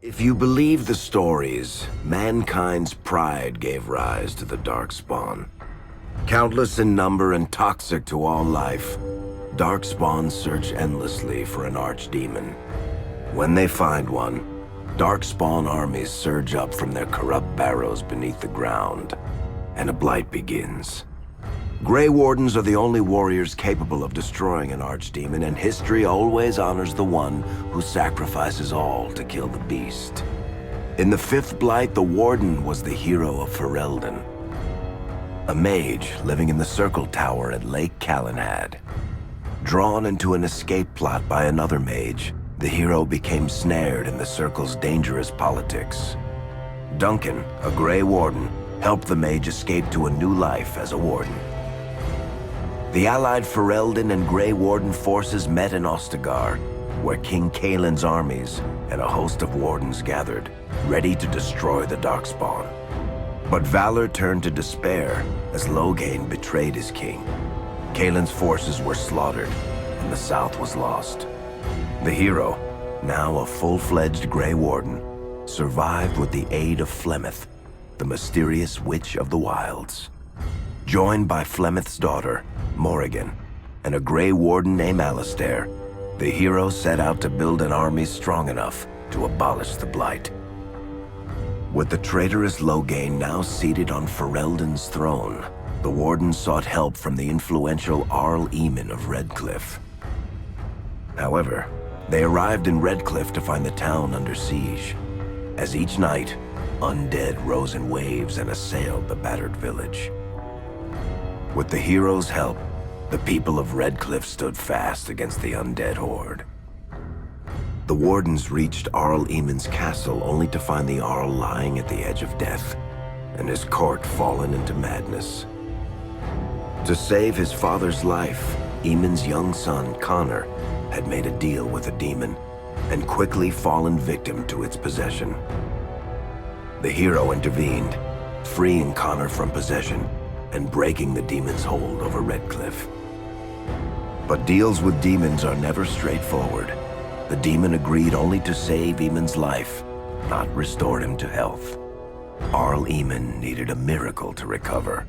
If you believe the stories, mankind's pride gave rise to the Darkspawn. Countless in number and toxic to all life, Darkspawn search endlessly for an archdemon. When they find one, Darkspawn armies surge up from their corrupt barrows beneath the ground, and a blight begins. Grey Wardens are the only warriors capable of destroying an archdemon, and history always honors the one who sacrifices all to kill the beast. In the fifth blight, the Warden was the hero of Ferelden, a mage living in the Circle Tower at Lake Calenhad. Drawn into an escape plot by another mage, the hero became snared in the Circle's dangerous politics. Duncan, a Grey Warden, helped the mage escape to a new life as a Warden. The allied Ferelden and Grey Warden forces met in Ostagar, where King Kaelin's armies and a host of Wardens gathered, ready to destroy the Darkspawn. But valor turned to despair as Loghain betrayed his king. Kaelin's forces were slaughtered, and the south was lost. The hero, now a full-fledged Grey Warden, survived with the aid of Flemeth, the mysterious witch of the wilds. Joined by Flemeth's daughter, Morrigan, and a Grey Warden named Alistair, the hero set out to build an army strong enough to abolish the Blight. With the traitorous Loghain now seated on Ferelden's throne, the Warden sought help from the influential Arl Eamon of Redcliffe. However, they arrived in Redcliffe to find the town under siege. As each night, undead rose in waves and assailed the battered village. With the hero's help, the people of Redcliffe stood fast against the undead horde. The Wardens reached Arl Eamon's castle only to find the Arl lying at the edge of death, and his court fallen into madness. To save his father's life, Eamon's young son, Conor, had made a deal with a demon, and quickly fallen victim to its possession. The hero intervened, freeing Conor from possession and breaking the demon's hold over Redcliffe. But deals with demons are never straightforward. The demon agreed only to save Eamon's life, not restore him to health. Arl Eamon needed a miracle to recover.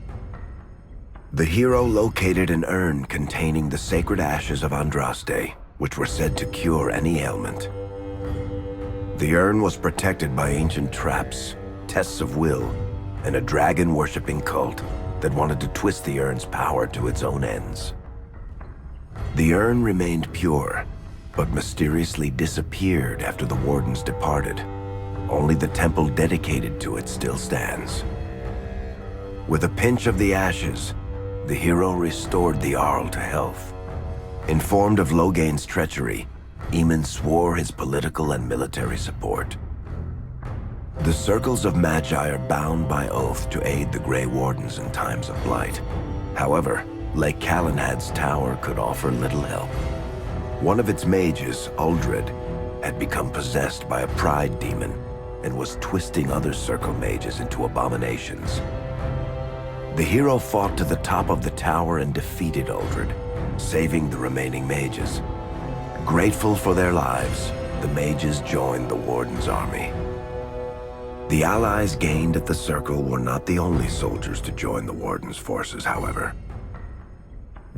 The hero located an urn containing the sacred ashes of Andraste, which were said to cure any ailment. The urn was protected by ancient traps, tests of will, and a dragon-worshipping cult that wanted to twist the urn's power to its own ends. The urn remained pure, but mysteriously disappeared after the Wardens departed. Only the temple dedicated to it still stands. With a pinch of the ashes, the hero restored the Arl to health. Informed of Loghain's treachery, Eamon swore his political and military support. The circles of Magi are bound by oath to aid the Grey Wardens in times of blight. However, Lake Calenhad's tower could offer little help. One of its mages, Uldred, had become possessed by a pride demon and was twisting other circle mages into abominations. The hero fought to the top of the tower and defeated Uldred, saving the remaining mages. Grateful for their lives, the mages joined the Warden's army. The allies gained at the Circle were not the only soldiers to join the Warden's forces, however.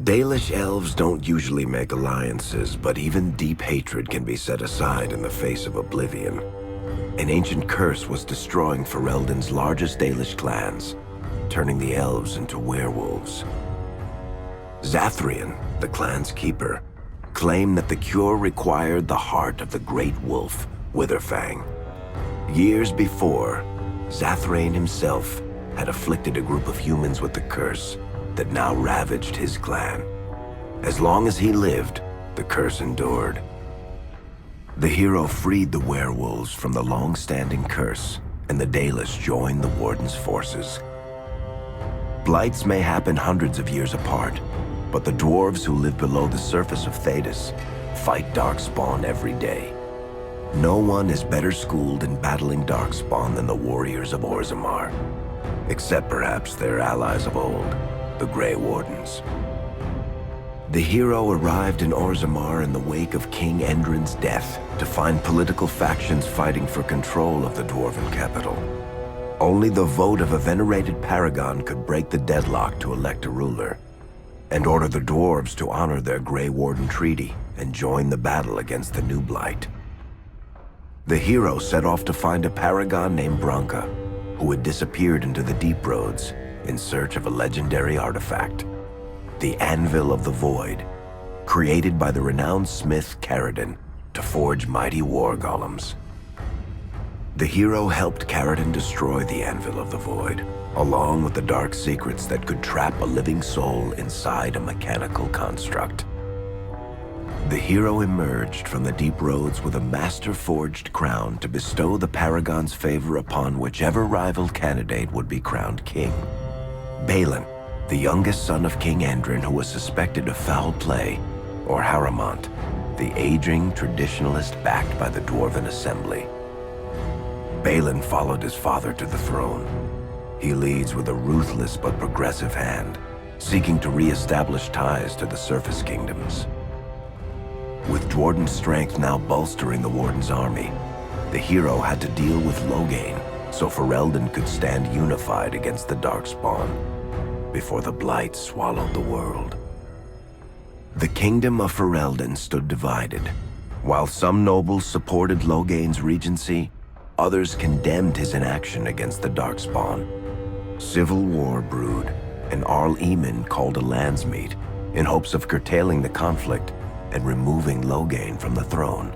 Dalish elves don't usually make alliances, but even deep hatred can be set aside in the face of oblivion. An ancient curse was destroying Ferelden's largest Dalish clans, turning the elves into werewolves. Zathrian, the clan's keeper, claimed that the cure required the heart of the great wolf, Witherfang. Years before, Zathrian himself had afflicted a group of humans with the curse that now ravaged his clan. As long as he lived, the curse endured. The hero freed the werewolves from the long-standing curse, and the Dalish joined the Warden's forces. Blights may happen hundreds of years apart, but the dwarves who live below the surface of Thedas fight Darkspawn every day. No one is better schooled in battling Darkspawn than the warriors of Orzammar, except perhaps their allies of old, the Grey Wardens. The hero arrived in Orzammar in the wake of King Endrin's death to find political factions fighting for control of the dwarven capital. Only the vote of a venerated paragon could break the deadlock to elect a ruler, and order the dwarves to honor their Grey Warden treaty and join the battle against the new blight. The hero set off to find a paragon named Branka, who had disappeared into the deep roads in search of a legendary artifact, the Anvil of the Void, created by the renowned smith Caradon to forge mighty war golems. The hero helped Caradon destroy the Anvil of the Void, along with the dark secrets that could trap a living soul inside a mechanical construct. The hero emerged from the deep roads with a master-forged crown to bestow the paragon's favor upon whichever rival candidate would be crowned king. Bhelen, the youngest son of King Endrin who was suspected of foul play, or Haramont, the aging traditionalist backed by the Dwarven Assembly. Bhelen followed his father to the throne. He leads with a ruthless but progressive hand, seeking to re-establish ties to the surface kingdoms. With Dwarden's strength now bolstering the Warden's army, the hero had to deal with Loghain so Ferelden could stand unified against the Darkspawn before the Blight swallowed the world. The kingdom of Ferelden stood divided. While some nobles supported Loghain's regency, others condemned his inaction against the Darkspawn. Civil war brewed, and Arl Eamon called a Landsmeet in hopes of curtailing the conflict and removing Loghain from the throne.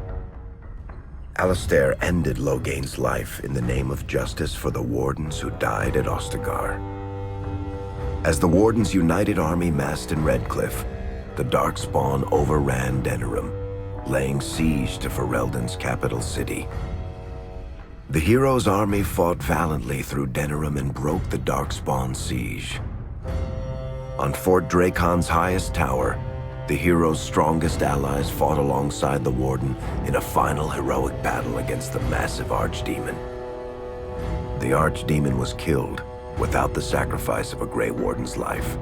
Alistair ended Loghain's life in the name of justice for the Wardens who died at Ostagar. As the Warden's united army massed in Redcliffe, the Darkspawn overran Denerim, laying siege to Ferelden's capital city. The hero's army fought valiantly through Denerim and broke the Darkspawn siege. On Fort Dracon's highest tower, the hero's strongest allies fought alongside the Warden in a final heroic battle against the massive Archdemon. The Archdemon was killed without the sacrifice of a Grey Warden's life.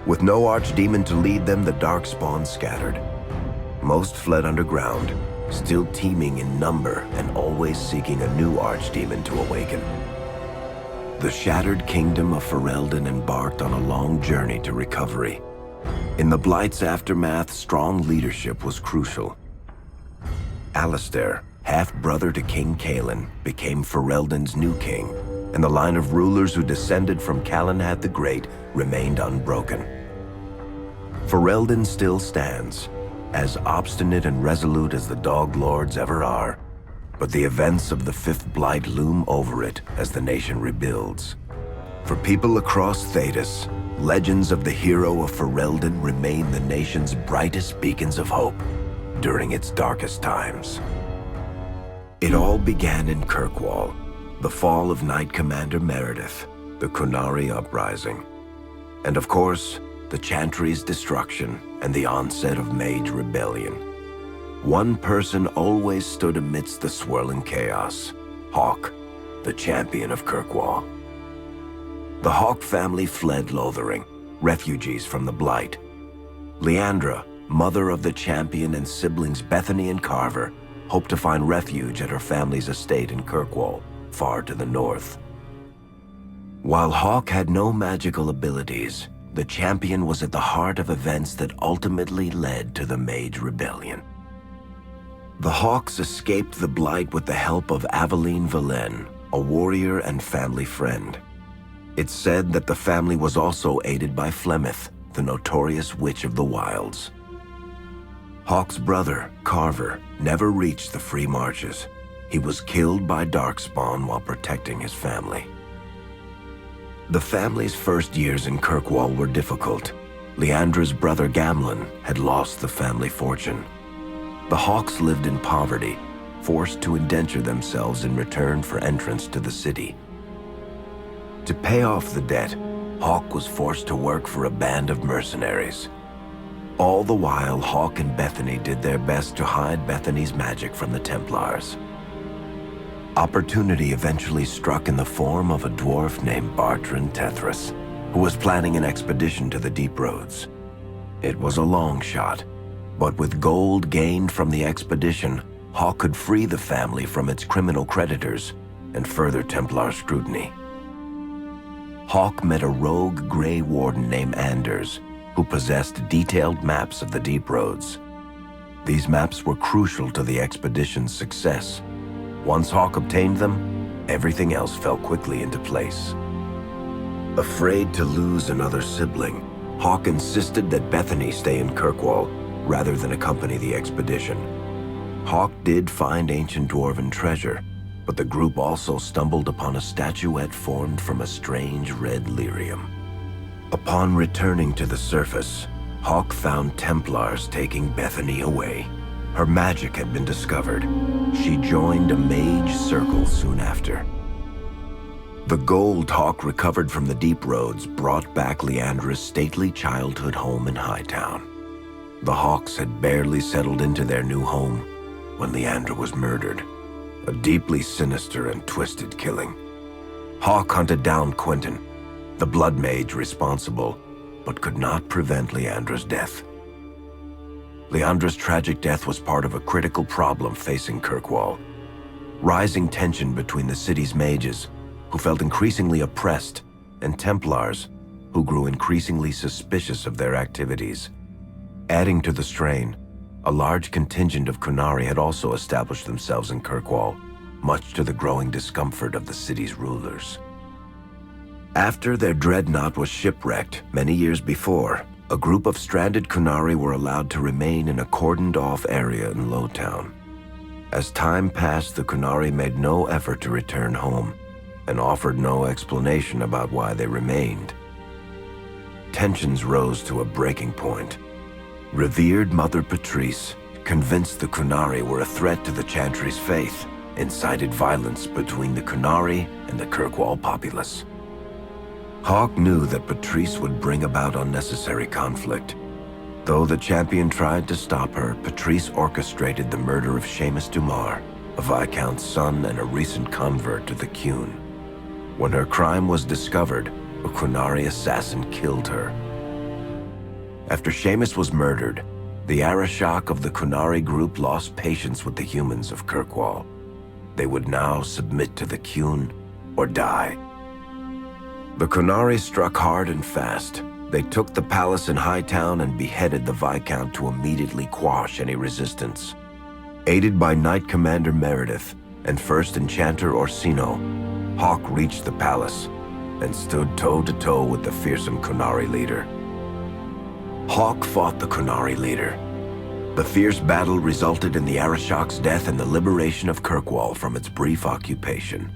With no Archdemon to lead them, the Darkspawn scattered. Most fled underground, still teeming in number and always seeking a new Archdemon to awaken. The shattered kingdom of Ferelden embarked on a long journey to recovery. In the Blight's aftermath, strong leadership was crucial. Alistair, half-brother to King Cailan, became Ferelden's new king, and the line of rulers who descended from Calenhad the Great remained unbroken. Ferelden still stands, as obstinate and resolute as the Dog Lords ever are, but the events of the Fifth Blight loom over it as the nation rebuilds. For people across Thedas, legends of the hero of Ferelden remain the nation's brightest beacons of hope during its darkest times. It all began in Kirkwall, the fall of Knight Commander Meredith, the Kunari Uprising, and of course, the Chantry's destruction and the onset of Mage rebellion. One person always stood amidst the swirling chaos: Hawk, the champion of Kirkwall. The Hawk family fled Lothering, refugees from the Blight. Leandra, mother of the champion, and siblings Bethany and Carver, hoped to find refuge at her family's estate in Kirkwall, far to the north. While Hawk had no magical abilities, the champion was at the heart of events that ultimately led to the Mage Rebellion. The Hawks escaped the Blight with the help of Aveline Bhelen, a warrior and family friend. It's said that the family was also aided by Flemeth, the notorious Witch of the Wilds. Hawk's brother, Carver, never reached the Free Marches. He was killed by Darkspawn while protecting his family. The family's first years in Kirkwall were difficult. Leandra's brother Gamlin had lost the family fortune. The Hawks lived in poverty, forced to indenture themselves in return for entrance to the city. To pay off the debt, Hawk was forced to work for a band of mercenaries. All the while, Hawk and Bethany did their best to hide Bethany's magic from the Templars. Opportunity eventually struck in the form of a dwarf named Bartrand Tethras, who was planning an expedition to the Deep Roads. It was a long shot, but with gold gained from the expedition, Hawk could free the family from its criminal creditors and further Templar scrutiny. Hawk met a rogue Grey Warden named Anders, who possessed detailed maps of the deep roads. These maps were crucial to the expedition's success. Once Hawk obtained them, everything else fell quickly into place. Afraid to lose another sibling, Hawk insisted that Bethany stay in Kirkwall rather than accompany the expedition. Hawk did find ancient dwarven treasure, but the group also stumbled upon a statuette formed from a strange red lyrium. Upon returning to the surface, Hawk found Templars taking Bethany away. Her magic had been discovered. She joined a Mage circle soon after. The gold Hawk recovered from the deep roads brought back Leandra's stately childhood home in Hightown. The Hawks had barely settled into their new home when Leandra was murdered. A deeply sinister and twisted killing. Hawk hunted down Quentin, the blood mage responsible, but could not prevent Leandra's death. Leandra's tragic death was part of a critical problem facing Kirkwall. Rising tension between the city's mages, who felt increasingly oppressed, and Templars, who grew increasingly suspicious of their activities. Adding to the strain, a large contingent of Qunari had also established themselves in Kirkwall, much to the growing discomfort of the city's rulers. After their dreadnought was shipwrecked many years before, a group of stranded Qunari were allowed to remain in a cordoned-off area in Lowtown. As time passed, the Qunari made no effort to return home, and offered no explanation about why they remained. Tensions rose to a breaking point. Revered Mother Patrice, convinced the Qunari were a threat to the Chantry's faith, incited violence between the Qunari and the Kirkwall populace. Hawk knew that Patrice would bring about unnecessary conflict. Though the champion tried to stop her, Patrice orchestrated the murder of Seamus Dumar, a Viscount's son and a recent convert to the Qun. When her crime was discovered, a Qunari assassin killed her. After Seamus was murdered, the Arishok of the Qunari group lost patience with the humans of Kirkwall. They would now submit to the Qun or die. The Qunari struck hard and fast. They took the palace in Hightown and beheaded the Viscount to immediately quash any resistance. Aided by Knight Commander Meredith and First Enchanter Orsino, Hawk reached the palace and stood toe-to-toe with the fearsome Qunari leader. Hawk fought the Qunari leader. The fierce battle resulted in the Arishok's death and the liberation of Kirkwall from its brief occupation.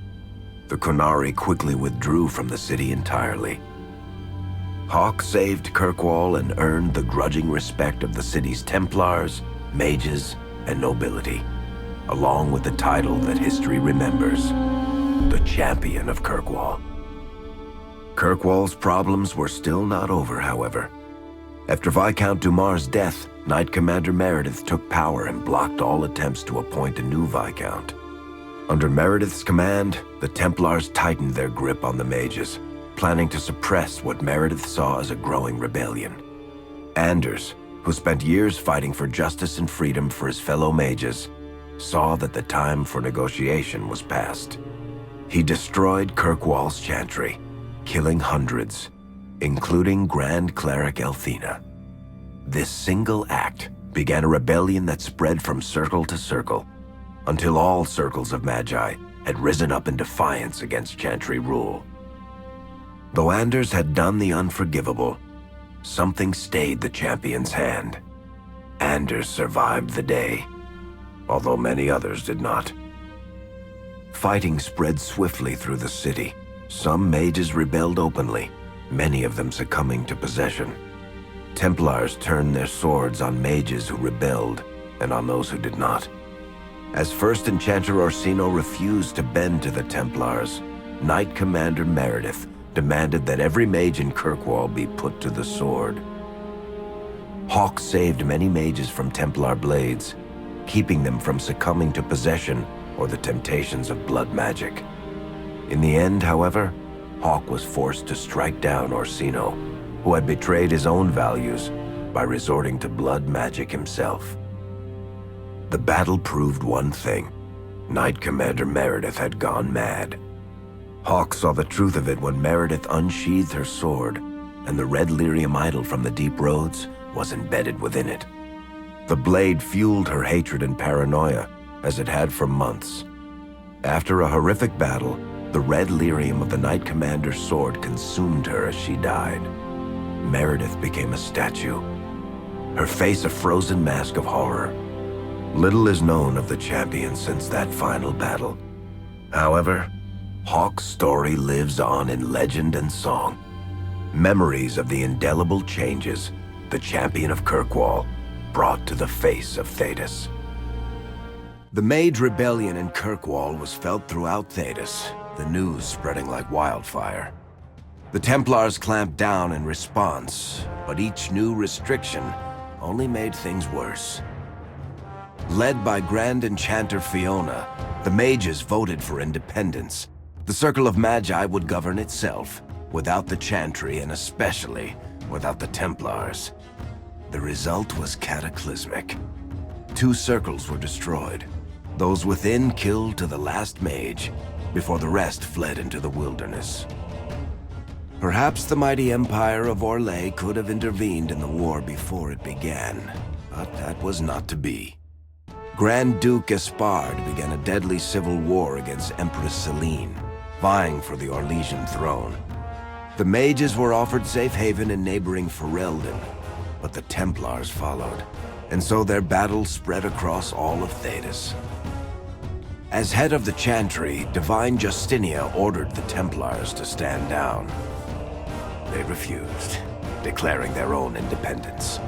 The Qunari quickly withdrew from the city entirely. Hawk saved Kirkwall and earned the grudging respect of the city's Templars, mages, and nobility, along with the title that history remembers, the Champion of Kirkwall. Kirkwall's problems were still not over, however. After Viscount Dumar's death, Knight Commander Meredith took power and blocked all attempts to appoint a new Viscount. Under Meredith's command, the Templars tightened their grip on the mages, planning to suppress what Meredith saw as a growing rebellion. Anders, who spent years fighting for justice and freedom for his fellow mages, saw that the time for negotiation was past. He destroyed Kirkwall's chantry, killing hundreds, including Grand Cleric Elthina. This single act began a rebellion that spread from circle to circle, until all circles of Magi had risen up in defiance against chantry rule. Though Anders had done the unforgivable, something stayed the champion's hand. Anders survived the day, although many others did not. Fighting spread swiftly through the city. Some mages rebelled openly, many of them succumbing to possession. Templars turned their swords on mages who rebelled and on those who did not. As First Enchanter Orsino refused to bend to the Templars, Knight Commander Meredith demanded that every mage in Kirkwall be put to the sword. Hawk saved many mages from Templar blades, keeping them from succumbing to possession or the temptations of blood magic. In the end, however, Hawk was forced to strike down Orsino, who had betrayed his own values by resorting to blood magic himself. The battle proved one thing. Knight Commander Meredith had gone mad. Hawke saw the truth of it when Meredith unsheathed her sword, and the red lyrium idol from the deep roads was embedded within it. The blade fueled her hatred and paranoia, as it had for months. After a horrific battle, the red lyrium of the Knight Commander's sword consumed her as she died. Meredith became a statue, her face a frozen mask of horror. Little is known of the champion since that final battle. However, Hawke's story lives on in legend and song. Memories of the indelible changes the champion of Kirkwall brought to the face of Thedas. The Mage rebellion in Kirkwall was felt throughout Thedas, the news spreading like wildfire. The Templars clamped down in response, but each new restriction only made things worse. Led by Grand Enchanter Fiona, the Mages voted for independence. The Circle of Magi would govern itself, without the Chantry and especially without the Templars. The result was cataclysmic. 2 circles were destroyed. Those within killed to the last mage, before the rest fled into the wilderness. Perhaps the mighty Empire of Orlais could have intervened in the war before it began, but that was not to be. Grand Duke Espard began a deadly civil war against Empress Celine, vying for the Orlesian throne. The mages were offered safe haven in neighboring Ferelden, but the Templars followed, and so their battle spread across all of Thedas. As head of the Chantry, Divine Justinia ordered the Templars to stand down. They refused, declaring their own independence.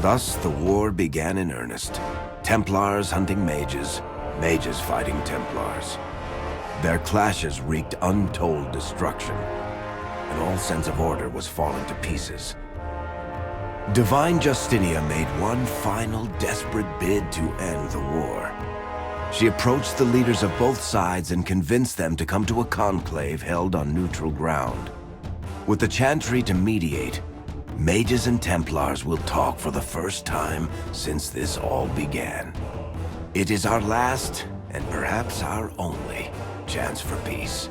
Thus, the war began in earnest. Templars hunting mages, mages fighting Templars. Their clashes wreaked untold destruction, and all sense of order was falling to pieces. Divine Justinia made one final desperate bid to end the war. She approached the leaders of both sides and convinced them to come to a conclave held on neutral ground. With the Chantry to mediate, Mages and Templars will talk for the first time since this all began. It is our last, and perhaps our only, chance for peace.